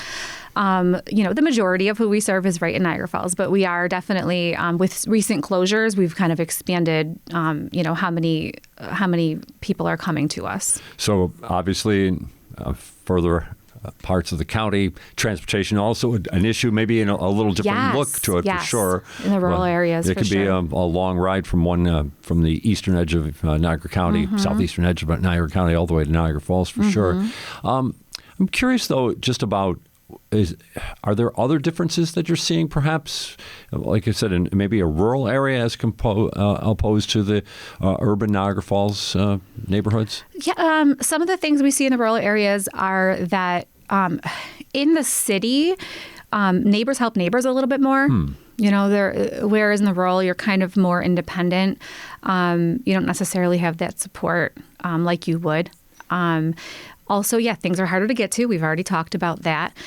Speaker 5: The majority of who we serve is right in Niagara Falls, but we are definitely, with recent closures, we've kind of expanded, how many people are coming to us.
Speaker 8: So obviously, further parts of the county, transportation also an issue, maybe in a little different look to it, for sure.
Speaker 5: In the rural areas,
Speaker 8: it could be a long ride from from the eastern edge of Niagara County, southeastern edge of Niagara County, all the way to Niagara Falls, for sure. I'm curious, though, just about, are there other differences that you're seeing, perhaps, like I said, in maybe a rural area as opposed to the urban Niagara Falls neighborhoods? Yeah,
Speaker 5: some of the things we see in the rural areas are that in the city, neighbors help neighbors a little bit more. Whereas in the rural, you're kind of more independent. You don't necessarily have that support like you would. Also, things are harder to get to. We've already talked about that.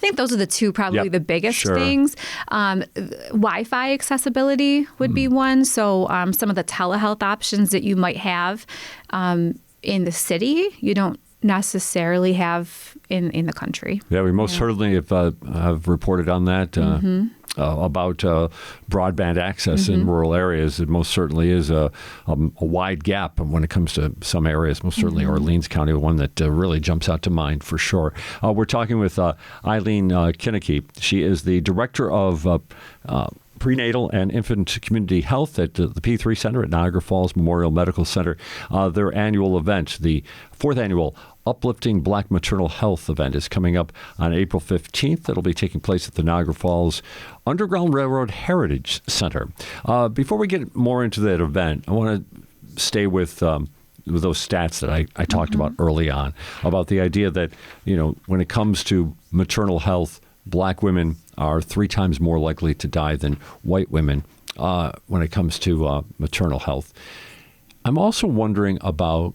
Speaker 5: think those are the two probably
Speaker 8: Yep.
Speaker 5: the biggest
Speaker 8: Sure.
Speaker 5: things. Wi-Fi accessibility would be one. So some of the telehealth options that you might have in the city, you don't necessarily have in the country.
Speaker 8: Yeah, we most certainly have reported on that. About broadband access in rural areas. It most certainly is a wide gap when it comes to some areas, most certainly Orleans County, one that really jumps out to mind for sure. We're talking with Eileen Kineke. She is the Director of Prenatal and Infant Community Health at the P3 Center at Niagara Falls Memorial Medical Center. Their annual event, the 4th annual Uplifting Black Maternal Health event, is coming up on April 15th. It'll be taking place at the Niagara Falls Underground Railroad Heritage Center. Before we get more into that event, I want to stay with those stats that I talked about early on, about the idea that, when it comes to maternal health, Black women are 3 times more likely to die than white women when it comes to maternal health. I'm also wondering about,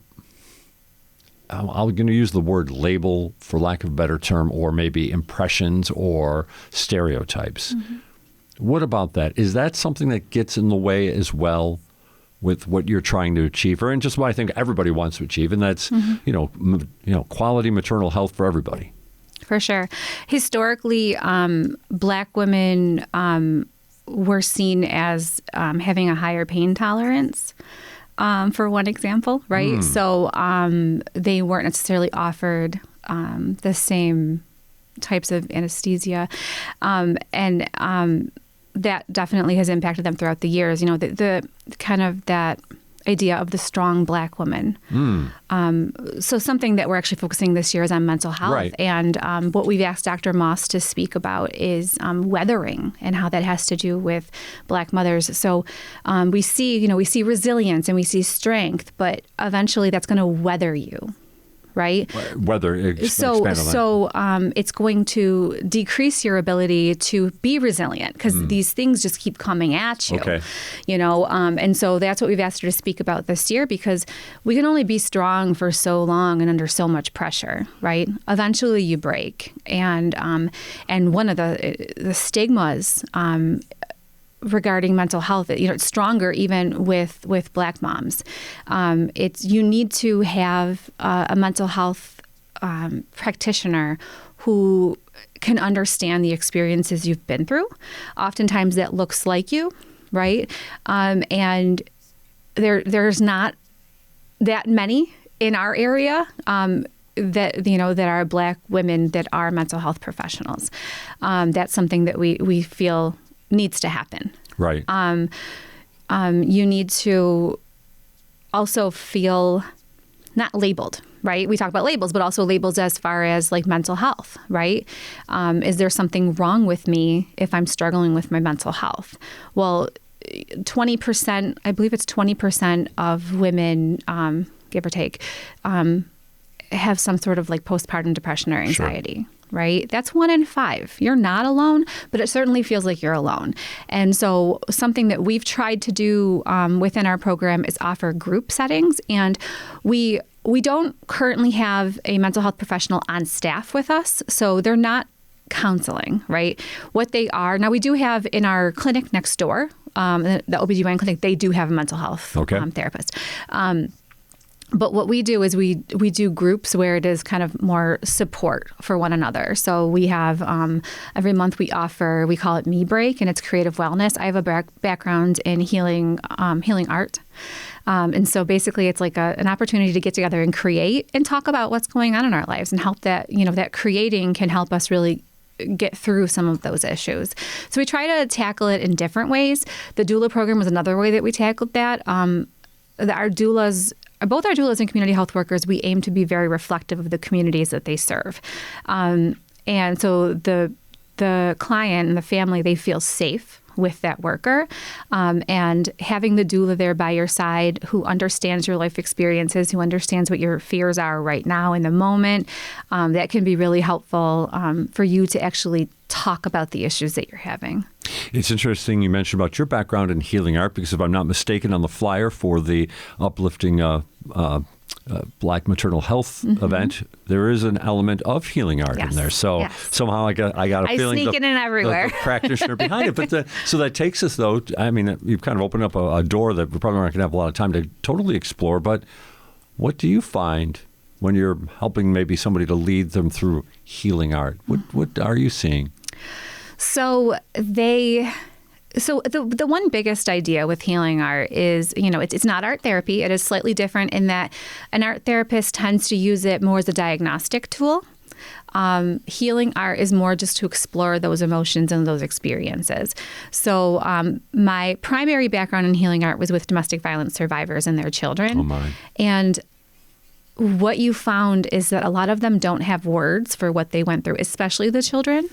Speaker 8: I'm going to use the word label for lack of a better term, or maybe impressions or stereotypes. What about that? Is that something that gets in the way as well with what you're trying to achieve, and just what I think everybody wants to achieve, and that's quality maternal health for everybody?
Speaker 5: For sure. Historically, Black women were seen as having a higher pain tolerance, for one example, right? So they weren't necessarily offered the same types of anesthesia. And that definitely has impacted them throughout the years. The kind of that idea of the strong Black woman. So something that we're actually focusing this year is on mental health.
Speaker 8: Right.
Speaker 5: And what we've asked Dr. Moss to speak about is weathering and how that has to do with Black mothers. So we see resilience and we see strength, but eventually that's going to weather you. Right?
Speaker 8: Expand on that.
Speaker 5: So it's going to decrease your ability to be resilient because these things just keep coming at you.
Speaker 8: Okay.
Speaker 5: And so that's what we've asked her to speak about this year, because we can only be strong for so long and under so much pressure, right? Eventually you break. And one of the stigmas regarding mental health, it's stronger even with Black moms. You need to have a mental health practitioner who can understand the experiences you've been through. Oftentimes that looks like you, right? And there's not that many in our area that are Black women that are mental health professionals. That's something that we feel needs to happen.
Speaker 8: Right.
Speaker 5: You need to also feel not labeled, right? We talk about labels, but also labels as far as like mental health, right? Is there something wrong with me if I'm struggling with my mental health? Well, 20%, I believe it's 20% of women, give or take, have some sort of like postpartum depression or anxiety. Sure. Right? That's 1 in 5. You're not alone, but it certainly feels like you're alone. And so something that we've tried to do within our program is offer group settings. And we don't currently have a mental health professional on staff with us, so they're not counseling, right? What they are, now we do have in our clinic next door, the OBGYN clinic, they do have a mental health therapist. But what we do is we do groups where it is kind of more support for one another. So we have every month we call it Me Break, and it's creative wellness. I have a background in healing art. And so basically it's like an opportunity to get together and create and talk about what's going on in our lives and help that, that creating can help us really get through some of those issues. So we try to tackle it in different ways. The doula program was another way that we tackled that. Both our doulas and community health workers, we aim to be very reflective of the communities that they serve. And so the client and the family, they feel safe with that worker. And having the doula there by your side who understands your life experiences, who understands what your fears are right now in the moment, that can be really helpful for you to actually talk about the issues that you're having.
Speaker 8: It's interesting you mentioned about your background in healing art, because if I'm not mistaken, on the flyer for the uplifting Black Maternal Health event, there is an element of healing art in there. So somehow I got a feeling
Speaker 5: sneak it in everywhere.
Speaker 8: The practitioner behind it. But so that takes us, though, I mean, you've kind of opened up a door that we're probably not going to have a lot of time to totally explore. But what do you find when you're helping maybe somebody to lead them through healing art? What are you seeing?
Speaker 5: So the one biggest idea with healing art is, it's not art therapy. It is slightly different in that an art therapist tends to use it more as a diagnostic tool. Healing art is more just to explore those emotions and those experiences. So my primary background in healing art was with domestic violence survivors and their children.
Speaker 8: Oh my.
Speaker 5: And what you found is that a lot of them don't have words for what they went through, especially the children.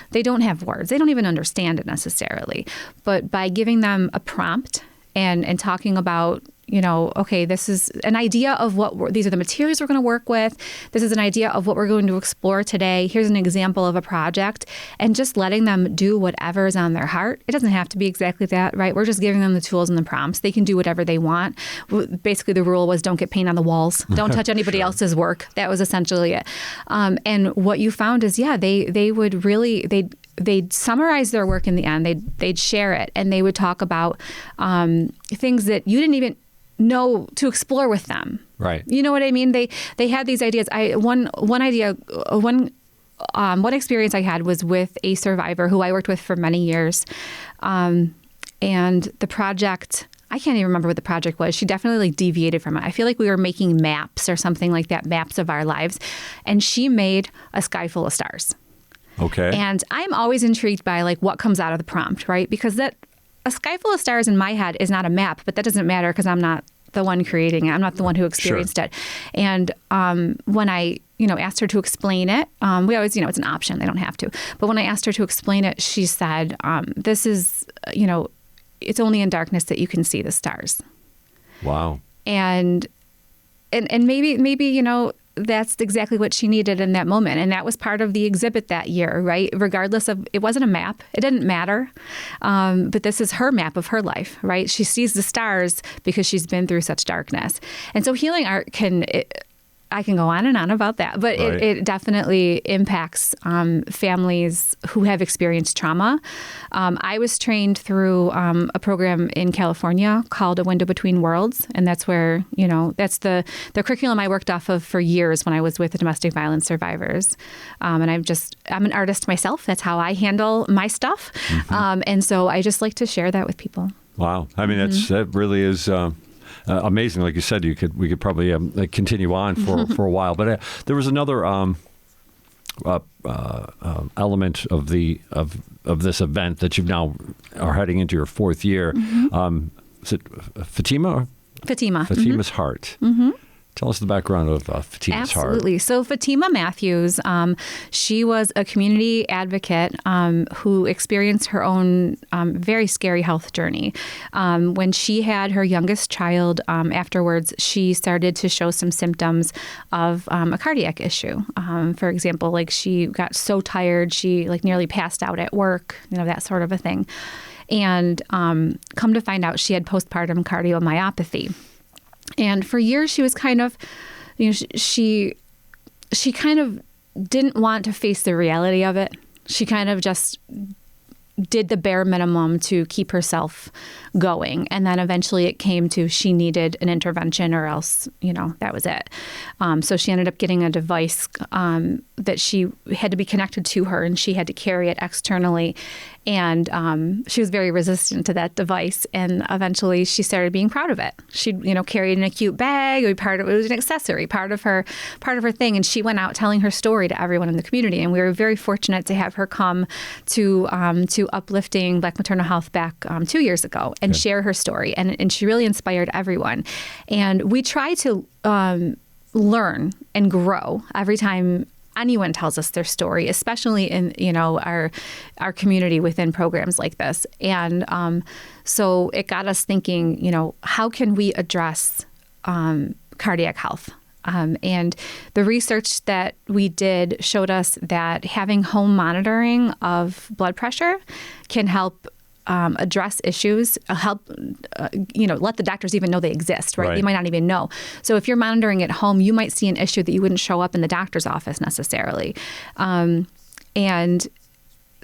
Speaker 5: They don't have words. They don't even understand it necessarily. But by giving them a prompt and talking about, okay, this is an idea of these are the materials we're going to work with. This is an idea of what we're going to explore today. Here's an example of a project, and just letting them do whatever is on their heart. It doesn't have to be exactly that, right? We're just giving them the tools and the prompts. They can do whatever they want. Basically, the rule was don't get paint on the walls. Don't touch anybody else's work. That was essentially it. And what you found is, they would really, they'd summarize their work in the end. They'd share it, and they would talk about things that you didn't even know to explore with them.
Speaker 8: Right.
Speaker 5: You know what I mean? They had these ideas. One experience I had was with a survivor who I worked with for many years, and the project. I can't even remember what the project was. She definitely deviated from it. I feel like we were making maps or something like that, maps of our lives, and she made a sky full of stars.
Speaker 8: Okay.
Speaker 5: And I'm always intrigued by what comes out of the prompt, right? Because a sky full of stars in my head is not a map, but that doesn't matter because I'm not the one creating it. I'm not the one who experienced it. And when I, asked her to explain it, we always, it's an option. They don't have to. But when I asked her to explain it, she said, this is, it's only in darkness that you can see the stars.
Speaker 8: Wow.
Speaker 5: And maybe, that's exactly what she needed in that moment. And that was part of the exhibit that year, right? Regardless of, it wasn't a map. It didn't matter. But this is her map of her life, right? She sees the stars because she's been through such darkness. And so healing art I can go on and on about that, but
Speaker 8: right.
Speaker 5: it definitely impacts families who have experienced trauma. I was trained through a program in California called A Window Between Worlds, and that's where, that's the curriculum I worked off of for years when I was with the domestic violence survivors. And I'm an artist myself. That's how I handle my stuff. Mm-hmm. And so I just like to share that with people.
Speaker 8: Wow. I mean, that really is... amazing, like you said. We could probably continue on for a while, but there was another element of this event that you've now are heading into your fourth year. Mm-hmm. Is it Fatima?
Speaker 5: Fatima.
Speaker 8: Fatima's
Speaker 5: mm-hmm.
Speaker 8: Heart.
Speaker 5: Mm-hmm.
Speaker 8: Tell us the background of Fatima's Heart.
Speaker 5: Absolutely. So Fatima Matthews, she was a community advocate who experienced her own very scary health journey. When she had her youngest child, afterwards, she started to show some symptoms of a cardiac issue. For example, she got so tired, she nearly passed out at work, that sort of a thing. And come to find out, she had postpartum cardiomyopathy. And for years, she was kind of, she kind of didn't want to face the reality of it. She kind of just did the bare minimum to keep herself going. And then eventually it came to she needed an intervention or else, that was it. So she ended up getting a device that she had to be connected to her, and she had to carry it externally. And she was very resistant to that device. And eventually she started being proud of it. She'd, carry it in a cute bag. It was an accessory, part of her thing. And she went out telling her story to everyone in the community. And we were very fortunate to have her come to Uplifting Black Maternal Health back 2 years ago and share her story. And she really inspired everyone. And we try to learn and grow every time anyone tells us their story, especially in our community within programs like this. And so it got us thinking, how can we address cardiac health? And the research that we did showed us that having home monitoring of blood pressure can help address issues, help, let the doctors even know they exist, right? They might not even know. So if you're monitoring at home, you might see an issue that you wouldn't show up in the doctor's office necessarily. And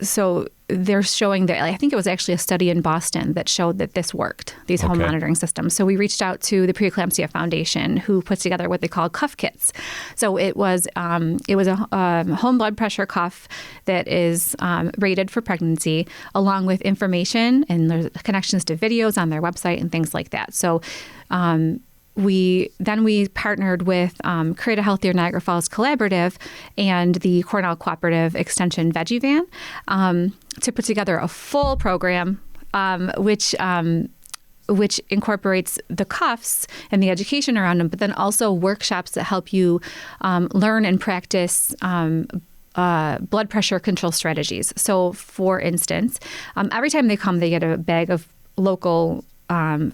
Speaker 5: so they're showing that, I think it was actually a study in Boston that showed that this worked, these home monitoring systems. So we reached out to the Preeclampsia Foundation, who puts together what they call cuff kits. So it was a home blood pressure cuff that is rated for pregnancy, along with information, and there's connections to videos on their website and things like that. So we partnered with Create a Healthier Niagara Falls Collaborative and the Cornell Cooperative Extension Veggie Van to put together a full program, which incorporates the cuffs and the education around them, but then also workshops that help you learn and practice blood pressure control strategies. So, for instance, every time they come, they get a bag of local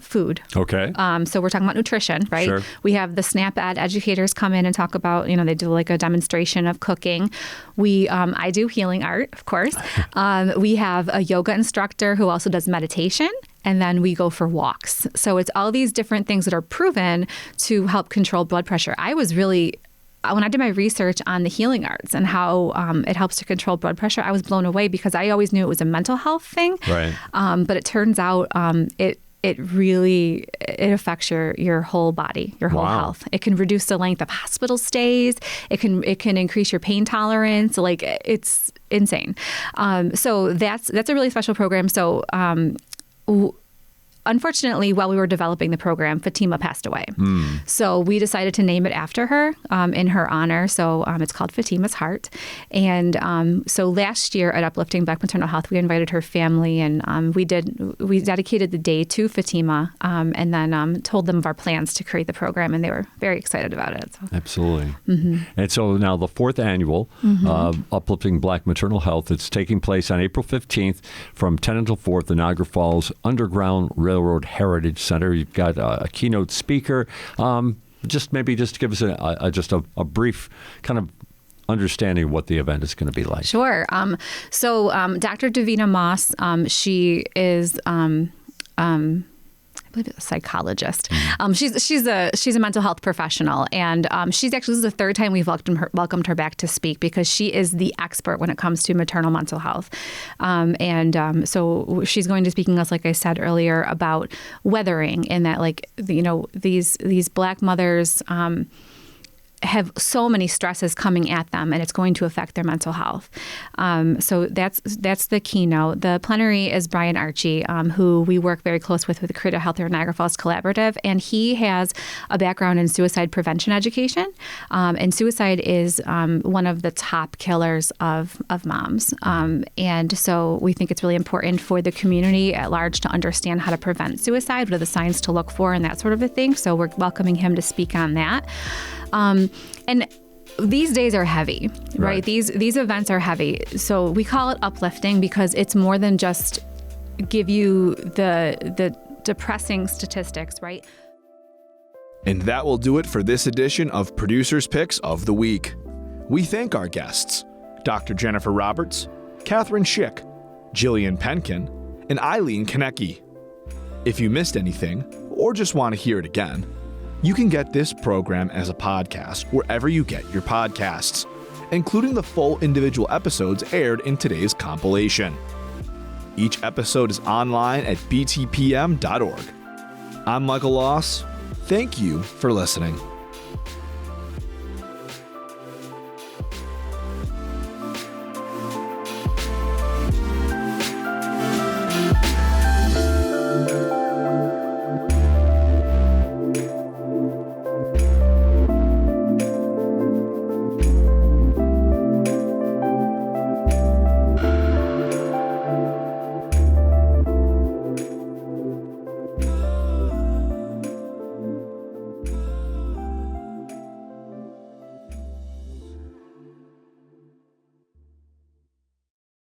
Speaker 5: food.
Speaker 8: Okay.
Speaker 5: So we're talking about nutrition, right?
Speaker 8: Sure.
Speaker 5: We have the SNAP Ed educators come in and talk about, they do like a demonstration of cooking. I do healing art, of course. We have a yoga instructor who also does meditation. And then we go for walks. So it's all these different things that are proven to help control blood pressure. When I did my research on the healing arts and how it helps to control blood pressure, I was blown away because I always knew it was a mental health thing.
Speaker 8: Right.
Speaker 5: But it turns out it really affects your whole body, your whole health. It can reduce the length of hospital stays. It can increase your pain tolerance. Like, it's insane. So that's a really special program. So unfortunately, while we were developing the program, Fatima passed away. So we decided to name it after her in her honor. So it's called Fatima's Heart. And so last year at Uplifting Black Maternal Health, we invited her family, and we dedicated the day to Fatima, and then told them of our plans to create the program, and they were very excited about it. So.
Speaker 8: Absolutely. And so now the 4th annual Uplifting Black Maternal Health, it's taking place on April 15th from 10 until 4 at the Niagara Falls Underground Railroad Heritage Center. You've got a keynote speaker. Just give us a brief kind of understanding of what the event is going to be like. Sure.
Speaker 5: So Dr. Davina Moss, she is I believe a psychologist. She's a mental health professional, and she's actually, this is the 3rd time we've welcomed her back to speak, because she is the expert when it comes to maternal mental health. So she's going to be speaking to us, like I said earlier, about weathering, and that, like, these Black mothers have so many stresses coming at them, and it's going to affect their mental health. So that's the keynote. The plenary is Brian Archie, who we work very close with the Create a Healthier Niagara Falls Collaborative, and he has a background in suicide prevention education. And suicide is one of the top killers of moms. And so we think it's really important for the community at large to understand how to prevent suicide, what are the signs to look for, and that sort of a thing. So we're welcoming him to speak on that. And these days are heavy, right? These events are heavy. So we call it uplifting because it's more than just give you the depressing statistics, right?
Speaker 1: And that will do it for this edition of Producer's Picks of the Week. We thank our guests, Dr. Jennifer Roberts, Catherine Shick, Jillian Penkin, and Eileen Kineke. If you missed anything, or just want to hear it again, you can get this program as a podcast wherever you get your podcasts, including the full individual episodes aired in today's compilation. Each episode is online at btpm.org. I'm Michael Loss. Thank you for listening.